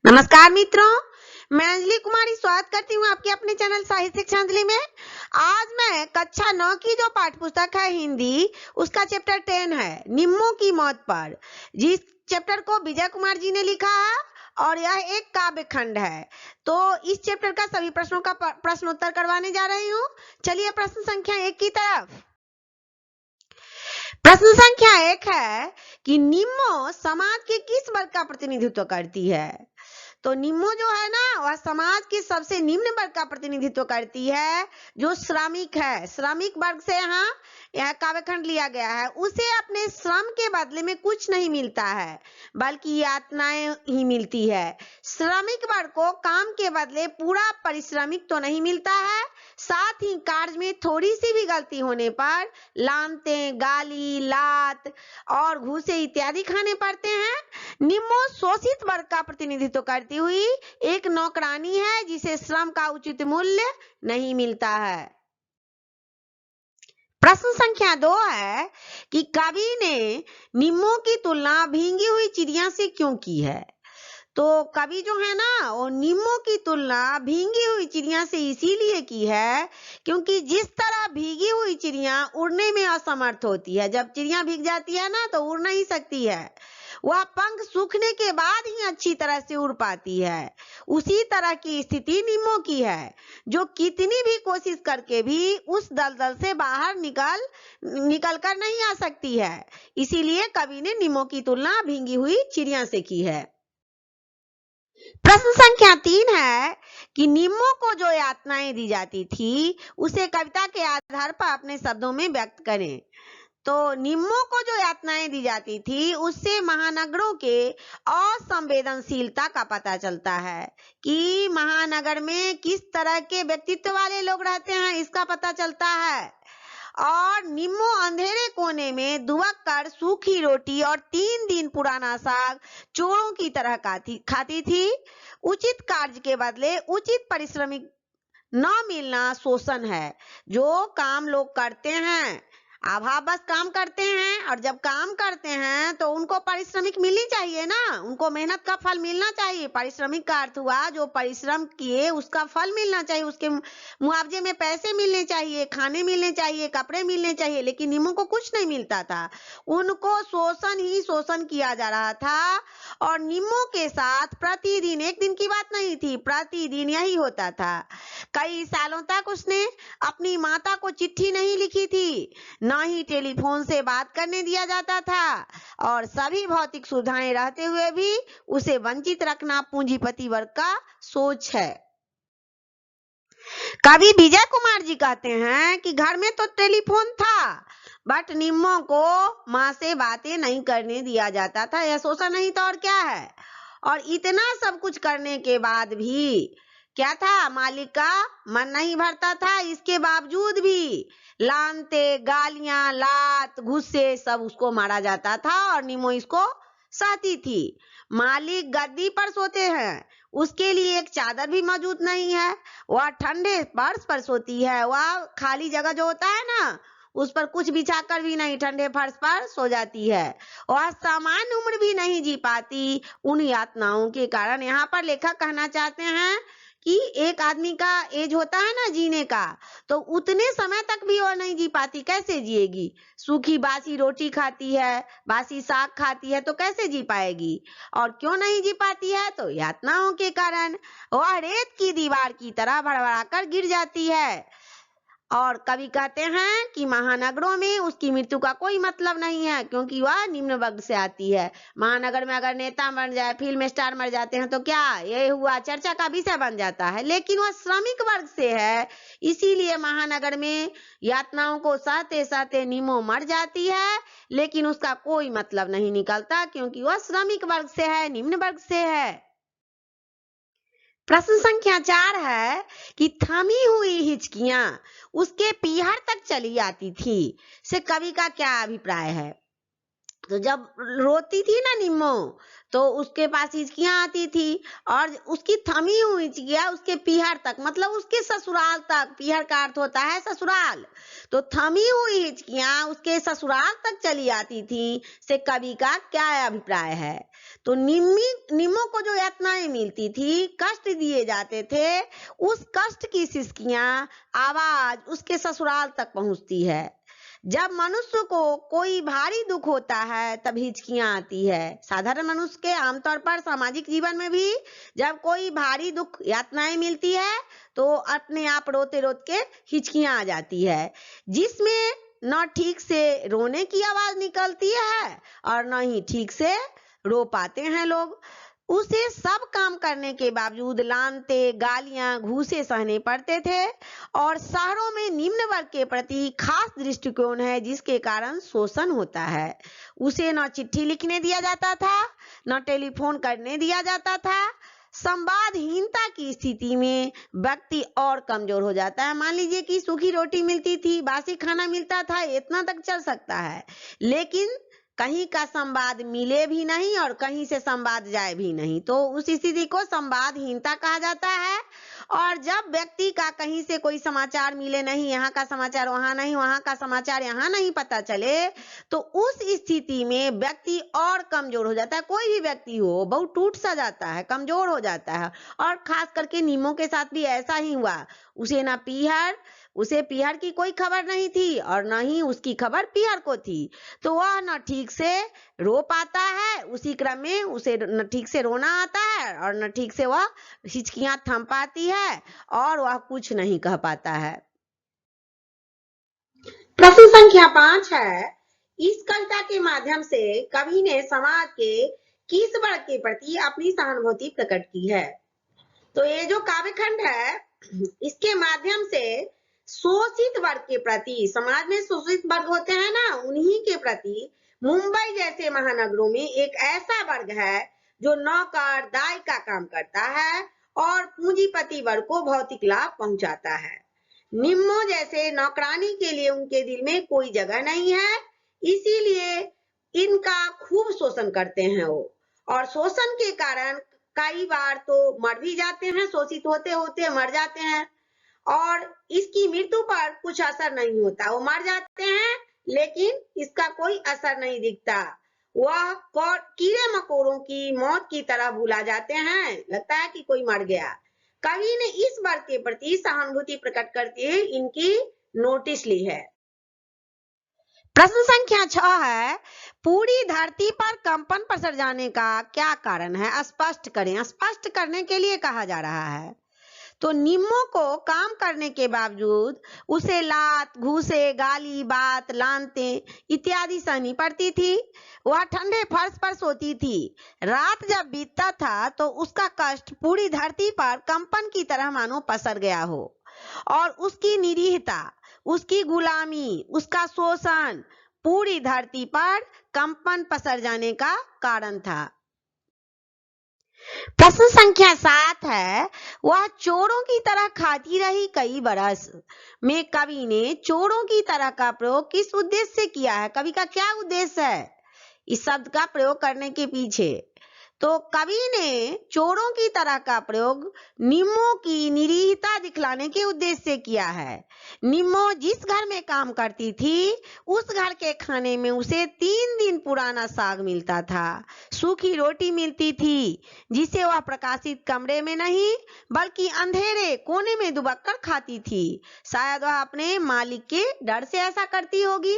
नमस्कार मित्रों, मैं अंजलि कुमारी स्वागत करती हूँ आपके अपने चैनल साहित्य अंजलि में। आज मैं कक्षा 9 की जो पाठ्य पुस्तक है हिंदी, उसका चैप्टर 10 है निम्मों की मौत पर, जिस चैप्टर को विजय कुमार जी ने लिखा है और यह एक काव्य खंड है। तो इस चैप्टर का सभी प्रश्नों का प्रश्नोत्तर करवाने जा रही हूँ। चलिए प्रश्न संख्या 1 की तरफ। प्रश्न संख्या 1 है कि निम्मो समाज के किस वर्ग का प्रतिनिधित्व करती है। तो निम्मो जो है ना, वह समाज के सबसे निम्न वर्ग का प्रतिनिधित्व करती है, जो श्रमिक है। श्रमिक वर्ग से यह काव्यखंड लिया गया है। उसे अपने श्रम के बदले में कुछ नहीं मिलता है, बल्कि यातनाएं ही मिलती है। श्रमिक वर्ग को काम के बदले पूरा पारिश्रमिक तो नहीं मिलता है, साथ ही कार्य में थोड़ी सी भी गलती होने पर लानते, गाली, लात और घूसे इत्यादि खाने पड़ते हैं। निम्मो शोषित वर्ग का प्रतिनिधित्व करती हुई एक नौकरानी है, जिसे श्रम का उचित मूल्य नहीं मिलता है। प्रश्न संख्या 2 है कि कवि ने निम्मों की तुलना भींगी हुई चिड़िया से क्यों की है। तो कवि जो है ना, वो निम्मों की तुलना भींगी हुई चिड़िया से इसीलिए की है क्योंकि जिस तरह भीगी हुई चिड़िया उड़ने में असमर्थ होती है, जब चिड़िया भीग जाती है ना तो उड़ नहीं सकती है, वह पंख सूखने के बाद ही अच्छी तरह से उड़ पाती है। उसी तरह की स्थिति निम्मों की है, जो कितनी भी कोशिश करके भी उस दलदल से बाहर निकल कर नहीं आ सकती है। इसीलिए कवि ने निम्मों की तुलना भींगी हुई चिड़िया से की है। प्रश्न संख्या 3 है कि निम्मों को जो यातनाएं दी जाती थी, उसे कविता के आधार पर अपने शब्दों में व्यक्त करें। तो निम्मों को जो यातनाएं दी जाती थी, उससे महानगरों के असंवेदनशीलता का पता चलता है कि महानगर में किस तरह के व्यक्तित्व वाले लोग रहते हैं, इसका पता चलता है। और निम्मो अंधेरे कोने में दुबक कर सूखी रोटी और 3 दिन पुराना साग चोरों की तरह खाती थी। उचित कार्य के बदले उचित पारिश्रमिक न मिलना शोषण है। जो काम लोग करते हैं, अभाव बस काम करते हैं, और जब काम करते हैं तो उनको पारिश्रमिक मिलनी चाहिए ना, उनको मेहनत का फल मिलना चाहिए। पारिश्रमिक का अर्थ हुआ जो परिश्रम किए उसका फल मिलना चाहिए, उसके मुआवजे में पैसे मिलने चाहिए, खाने मिलने चाहिए, कपड़े मिलने चाहिए, लेकिन निम्मों को कुछ नहीं मिलता था। उनको शोषण ही शोषण किया जा रहा था। और निम्मों के साथ प्रतिदिन, एक दिन की बात नहीं थी, प्रतिदिन यही होता था। कई सालों तक उसने अपनी माता को चिट्ठी नहीं लिखी थी, ना ही टेलीफोन से बात करने दिया जाता था, और सभी भौतिक सुविधाएं रहते हुए भी उसे वंचित रखना पूंजीपति वर्ग का सोच है। कवि विजय कुमार जी कहते हैं कि घर में तो टेलीफोन था, बट निम्मों को माँ से बातें नहीं करने दिया जाता था। यह शोषण नहीं तो और क्या है। और इतना सब कुछ करने के बाद भी क्या था, मालिक का मन नहीं भरता था। इसके बावजूद भी लानते, गालियां, लात, गुस्से सब उसको मारा जाता था और निम्मो इसको सहती थी। मालिक गद्दी पर सोते हैं, उसके लिए एक चादर भी मौजूद नहीं है, वह ठंडे फर्श पर सोती है। वह खाली जगह जो होता है ना, उस पर कुछ बिछाकर भी नहीं, ठंडे फर्श पर सो जाती है। वह सामान्य उम्र भी नहीं जी पाती उन यातनाओं के कारण। यहाँ पर लेखक कहना चाहते हैं कि एक आदमी का एज होता है ना जीने का, तो उतने समय तक भी वो नहीं जी पाती, कैसे जिएगी। सूखी बासी रोटी खाती है, बासी साग खाती है, तो कैसे जी पाएगी। और क्यों नहीं जी पाती है, तो यातनाओं के कारण। वह रेत की दीवार की तरह भड़बड़ा कर गिर जाती है। और कवि कहते हैं कि महानगरों में उसकी मृत्यु का कोई मतलब नहीं है, क्योंकि वह निम्न वर्ग से आती है। महानगर में अगर नेता मर जाए, फिल्म स्टार मर जाते हैं, तो क्या ये हुआ, चर्चा का विषय बन जाता है। लेकिन वह श्रमिक वर्ग से है, इसीलिए महानगर में यातनाओं को सहते सहते निम्मो मर जाती है, लेकिन उसका कोई मतलब नहीं निकलता, क्योंकि वह श्रमिक वर्ग से है, निम्न वर्ग से है। प्रश्न संख्या 4 है कि थमी हुई हिचकियां उसके पीहर तक चली आती थी, से कवि का क्या अभिप्राय है। तो जब रोती थी ना निम्मो, तो उसके पास हिचकियां आती थी, और उसकी थमी हुई हिचकियां उसके पीहर तक, मतलब उसके ससुराल तक, पीहर का अर्थ होता है ससुराल, तो थमी हुई हिचकियां उसके ससुराल तक चली आती थी। से कवि का क्या अभिप्राय है? तो निम्मो को जो यातनाएं मिलती थी, कष्ट दिए जाते थे, उस कष्ट की सिसकियां आवाज उसके ससुराल तक पहुंचती है। जब मनुष्य को कोई भारी दुख होता है तब हिचकियां आती है। साधारण मनुष्य के आमतौर पर सामाजिक जीवन में भी जब कोई भारी दुख यातनाएं मिलती है तो अपने आप रोते रोते के हिचकियां आ जाती है, जिसमें न ठीक से रोने की आवाज निकलती है और न ही ठीक से रो पाते हैं लोग। उसे सब काम करने के बावजूद लानते, गालियां, घूसे सहने पड़ते थे, और शहरों में निम्न वर्ग के प्रति खास दृष्टिकोण है, जिसके कारण शोषण होता है। उसे न चिट्ठी लिखने दिया जाता था, न टेलीफोन करने दिया जाता था। संवादहीनता की स्थिति में व्यक्ति और कमजोर हो जाता है। मान लीजिए कि सूखी रोटी मिलती थी, बासी खाना मिलता था, इतना तक चल सकता है, लेकिन कहीं का संवाद मिले भी नहीं और कहीं से संवाद जाए भी नहीं, तो उस स्थिति को संवादहीनता कहा जाता है। और जब व्यक्ति का कहीं से कोई समाचार मिले नहीं, यहाँ का समाचार वहां नहीं, वहां का समाचार यहाँ नहीं पता चले, तो उस स्थिति में व्यक्ति और कमजोर हो जाता है। कोई भी व्यक्ति हो, बहुत टूट सा जाता है, कमजोर हो जाता है। और खास करके निम्मो के साथ भी ऐसा ही हुआ। उसे पीहर की कोई खबर नहीं थी और न ही उसकी खबर पीहर को थी, तो वह न ठीक से रो पाता है, उसी क्रम में उसे न ठीक से रोना आता है और न ठीक से वह हिचकियां थम पाती है और वह कुछ नहीं कह पाता है। प्रश्न संख्या 5 है, इस कविता के माध्यम से कवि ने समाज के किस वर्ग के प्रति अपनी सहानुभूति प्रकट की है? तो ये जो काव्यखंड है, इसके माध्यम से शोषित वर्ग के प्रति, समाज में शोषित वर्ग होते हैं ना, उन्हीं के प्रति मुंबई जैसे महानगरों में एक ऐसा वर्ग है जो नौकर दाई का काम करता है और पूंजीपति वर्ग को भौतिक लाभ पहुंचाता है। निम्मो जैसे नौकरानी के लिए उनके दिल में कोई जगह नहीं है, इसीलिए इनका खूब शोषण करते हैं वो, और शोषण के कारण कई बार तो मर भी जाते हैं, शोषित होते होते मर जाते हैं, और इसकी मृत्यु पर कुछ असर नहीं होता। वो मर जाते हैं लेकिन इसका कोई असर नहीं दिखता, वह कीड़े मकोड़ों की मौत की तरह भूला जाते हैं, लगता है कि कोई मर गया। कवि ने इस वर्ग के प्रति सहानुभूति प्रकट करते हुए इनकी नोटिस ली है। प्रश्न संख्या 6 है, पूरी धरती पर कंपन पसर जाने का क्या कारण है? स्पष्ट करें। स्पष्ट करने के लिए कहा जा रहा है। तो निम्मो को काम करने के बावजूद उसे लात, घूसे, गाली, बात, लानते इत्यादि सहनी पड़ती थी। वह ठंडे फर्श पर सोती थी। रात जब बीतता था तो उसका कष्ट पूरी धरती पर कंपन की तरह मानो पसर गया हो, और उसकी निरीहता, उसकी गुलामी, उसका शोषण पूरी धरती पर कंपन पसर जाने का कारण था। प्रश्न संख्या 7 है, वह चोरों की तरह खाती रही कई बरस में कवि ने चोरों की तरह का प्रयोग किस उद्देश्य से किया है? कवि का क्या उद्देश्य है इस शब्द का प्रयोग करने के पीछे? तो कवि ने चोरों की तरह का प्रयोग निम्मो की निरीहता दिखलाने के उद्देश्य से किया है। निम्मो जिस घर में काम करती थी, उस घर के खाने में उसे 3 दिन पुराना साग मिलता था, सूखी रोटी मिलती थी, जिसे वह प्रकाशित कमरे में नहीं बल्कि अंधेरे कोने में दुबक कर खाती थी। शायद वह अपने मालिक के डर से ऐसा करती होगी।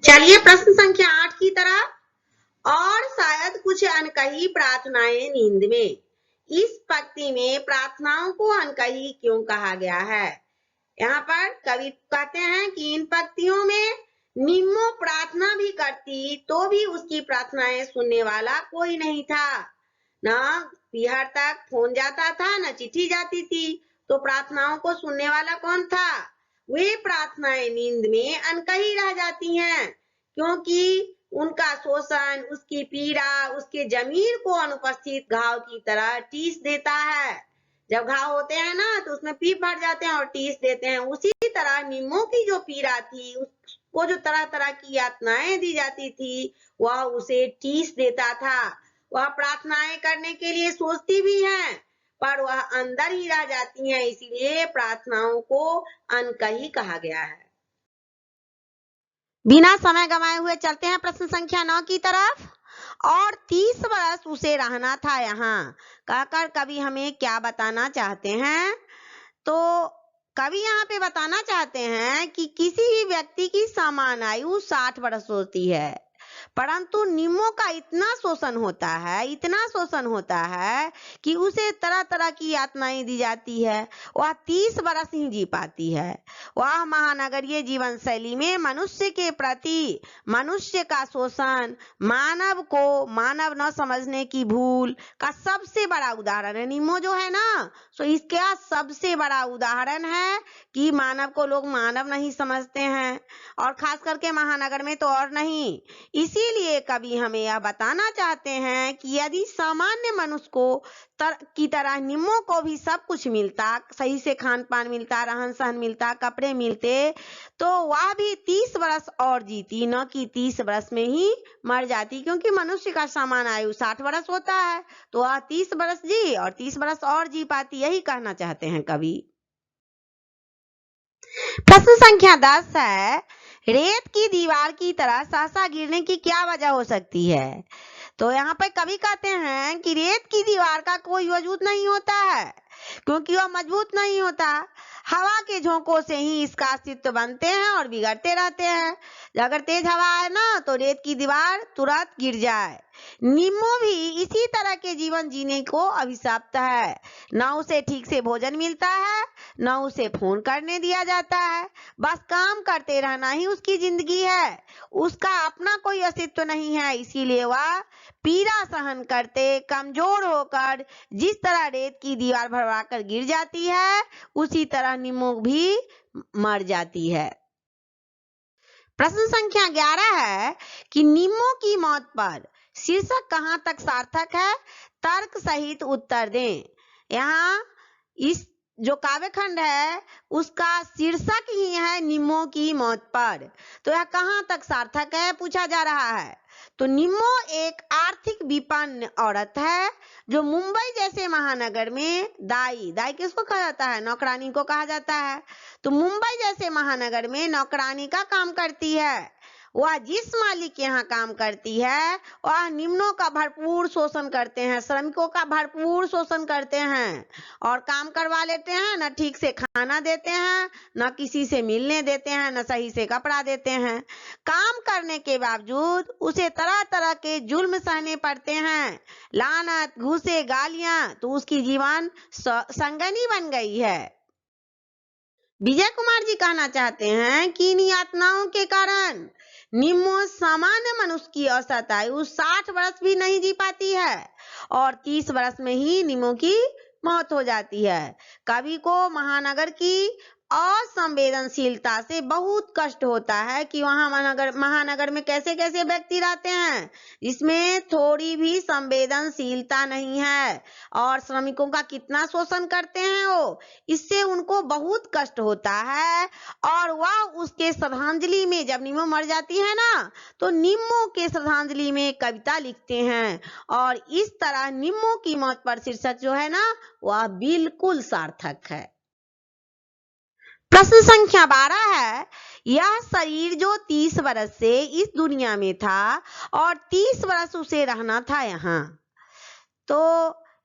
चलिए प्रश्न संख्या 8 की तरफ। और शायद कुछ अनकही प्रार्थनाएं नींद में। इस पंक्ति में प्रार्थनाओं को अनकही क्यों कहा गया है? यहाँ पर कवि कहते हैं कि इन पंक्तियों में निम्मो प्रार्थना भी करती तो भी उसकी प्रार्थनाएं सुनने वाला कोई नहीं था। न पीहर तक फोन जाता था, न चिट्ठी जाती थी, तो प्रार्थनाओं को सुनने वाला कौन था? वे प्रार्थनाएं नींद में अनकही रह जाती हैं, क्योंकि उनका शोषण, उसकी पीड़ा उसके जमीर को अनुपस्थित घाव की तरह टीस देता है। जब घाव होते हैं ना तो उसमें पीप भर जाते हैं और टीस देते हैं। उसी तरह निम्मो की जो पीड़ा थी, वो जो तरह तरह की यातनाएं दी जाती थी वह उसे ठीस देता था। वह प्रार्थनाएं करने के लिए सोचती भी हैं पर वह अंदर ही रह जाती हैं, इसीलिए प्रार्थनाओं को अनकही कहा गया है। बिना समय गंवाए हुए चलते हैं प्रश्न संख्या 9 की तरफ। और 30 वर्ष उसे रहना था यहाँ, कहकर कवि हमें क्या बताना चाहते हैं? तो कवि यहाँ पे बताना चाहते हैं कि किसी भी व्यक्ति की सामान्य आयु 60 वर्ष होती है, परंतु निम्मों का इतना शोषण होता है कि उसे तरह तरह की यातनाएं दी जाती है। वह 30 वर्ष ही जी पाती है। वह महानगरीय जीवन शैली में मनुष्य के प्रति मनुष्य का शोषण, मानव को मानव न समझने की भूल का सबसे बड़ा उदाहरण है। निम्मो जो है ना, सो इसका सबसे बड़ा उदाहरण है कि मानव को लोग मानव नहीं समझते हैं, और खास करके महानगर में तो और नहीं। इसीलिए कवि हमें यह बताना चाहते हैं कि यदि सामान्य मनुष्य को की तरह निम्मों को भी सब कुछ मिलता, सही से खान पान मिलता, रहन सहन मिलता, कपड़े मिलते, तो वह भी 30 वर्ष और जीती, न कि 30 वर्ष में ही मर जाती। क्योंकि मनुष्य का सामान्य आयु 60 वर्ष होता है, तो वह 30 वर्ष जी और 30 वर्ष और जी पाती, यही कहना चाहते हैं कवि। प्रश्न संख्या 10 है, रेत की दीवार की तरह सहसा गिरने की क्या वजह हो सकती है? तो यहाँ पर कवि कहते हैं कि रेत की दीवार का कोई वजूद नहीं होता है, क्योंकि वह मजबूत नहीं होता। हवा के झोंकों से ही इसका अस्तित्व बनते हैं और बिगड़ते रहते हैं। अगर तेज हवा है ना, तो रेत की दीवार तुरंत गिर जाए। निम्मो भी इसी तरह के जीवन जीने को अभिशप्त है। न उसे ठीक से भोजन मिलता है, न उसे फोन करने दिया जाता है, बस काम करते रहना ही उसकी जिंदगी है। उसका अपना कोई अस्तित्व नहीं है, इसीलिए वह पीड़ा सहन करते कमजोर होकर जिस तरह रेत की दीवार भरवाकर गिर जाती है, उसी तरह निम्मो भी मर जाती है। प्रश्न संख्या 11 है कि निम्मो की मौत पर शीर्षक कहां तक सार्थक है? तर्क सहित उत्तर दें। यहाँ इस जो काव्यखंड है उसका शीर्षक ही है निम्मो की मौत पर, तो यह कहां तक सार्थक है पूछा जा रहा है। तो निम्मो एक आर्थिक विपन्न औरत है जो मुंबई जैसे महानगर में दाई किसको कहा जाता है? नौकरानी को कहा जाता है। तो मुंबई जैसे महानगर में नौकरानी का काम करती है। वह जिस मालिक के यहाँ काम करती है वह निम्नों का भरपूर शोषण करते हैं, श्रमिकों का भरपूर शोषण करते हैं और काम करवा लेते हैं। न ठीक से खाना देते हैं, न किसी से मिलने देते हैं, न सही से कपड़ा देते हैं। काम करने के बावजूद उसे तरह तरह के जुल्म सहने पड़ते हैं, लानत, घूसे, गालियां, तो उसकी जीवन संगनी बन गई है। विजय कुमार जी कहना चाहते हैं कि इन यातनाओं के कारण निम्मो सामान्य मनुष्य की औसत आयु 60 वर्ष भी नहीं जी पाती है और 30 वर्ष में ही निम्मो की मौत हो जाती है। कवि को महानगर की असंवेदनशीलता से बहुत कष्ट होता है कि वहां महानगर में कैसे कैसे व्यक्ति रहते हैं जिसमें थोड़ी भी संवेदनशीलता नहीं है, और श्रमिकों का कितना शोषण करते हैं वो, इससे उनको बहुत कष्ट होता है। और वह उसके श्रद्धांजलि में, जब निम्मो मर जाती है ना, तो निम्मो के श्रद्धांजलि में कविता लिखते हैं, और इस तरह निम्मो की मौत पर शीर्षक जो है ना वह बिल्कुल सार्थक है। प्रश्न संख्या 12 है, यह शरीर जो 30 वर्ष से इस दुनिया में था और 30 वर्ष उसे रहना था यहाँ, तो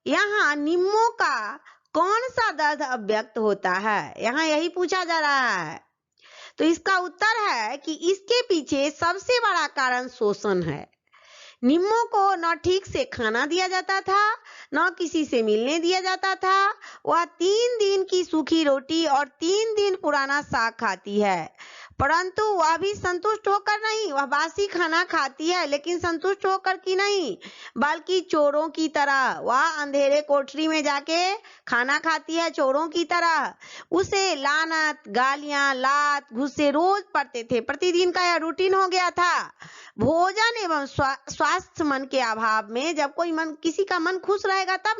यहाँ निम्मो का कौन सा दर्द अव्यक्त होता है? यहाँ यही पूछा जा रहा है। तो इसका उत्तर है कि इसके पीछे सबसे बड़ा कारण शोषण है। निम्मो को न ठीक से खाना दिया जाता था, न किसी से मिलने दिया जाता था। वह 3 दिन की सूखी रोटी और 3 दिन पुराना साग खाती है, परंतु वह भी संतुष्ट होकर नहीं। वह बासी खाना खाती है लेकिन संतुष्ट होकर की नहीं, बल्कि चोरों की तरह वह अंधेरे कोठरी में जाके खाना खाती है, चोरों की तरह। उसे लानत, गालियां, लात, गुस्से रोज पड़ते थे। प्रतिदिन का यह रूटीन हो गया था। भोजन एवं स्वास्थ्य मन के अभाव में, जब कोई किसी का मन खुश रहेगा तब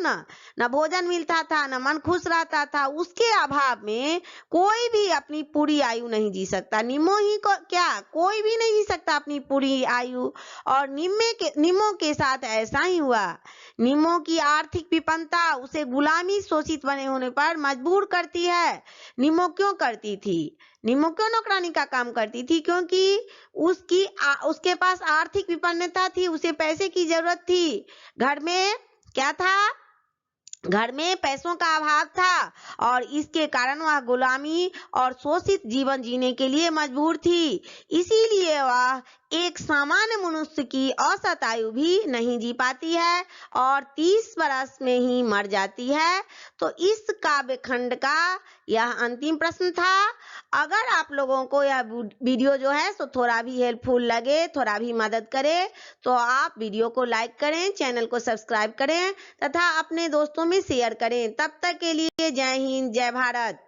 न भोजन मिलता था, न मन खुश रहता था, उसके अभाव में कोई भी अपनी पूरी आयु नहीं जी सकता। निम्मो ही को क्या, कोई भी नहीं जी सकता अपनी पूरी आयु। और निम्मो के साथ ऐसा ही हुआ। निम्मो की आर्थिक विपन्नता उसे गुलामी शोषित बने होने पर मजबूर करती है। निम्मो क्यों करती थी? निम्मो क्यों नौकरानी का काम करती थी? क्योंकि उसके पास आर्थिक विपन्नता थी, उसे पैसे की जरूरत थी। घर में क्या था? घर में पैसों का अभाव था और इसके कारण वह गुलामी और शोषित जीवन जीने के लिए मजबूर थी। इसीलिए वह एक सामान्य मनुष्य की औसत आयु भी नहीं जी पाती है और 30 बरस में ही मर जाती है। तो इस काव्य खंड का यह अंतिम प्रश्न था। अगर आप लोगों को यह वीडियो जो है सो थोड़ा भी हेल्पफुल लगे, थोड़ा भी मदद करे, तो आप वीडियो को लाइक करें, चैनल को सब्सक्राइब करें तथा अपने दोस्तों में शेयर करें। तब तक के लिए जय हिंद, जय भारत।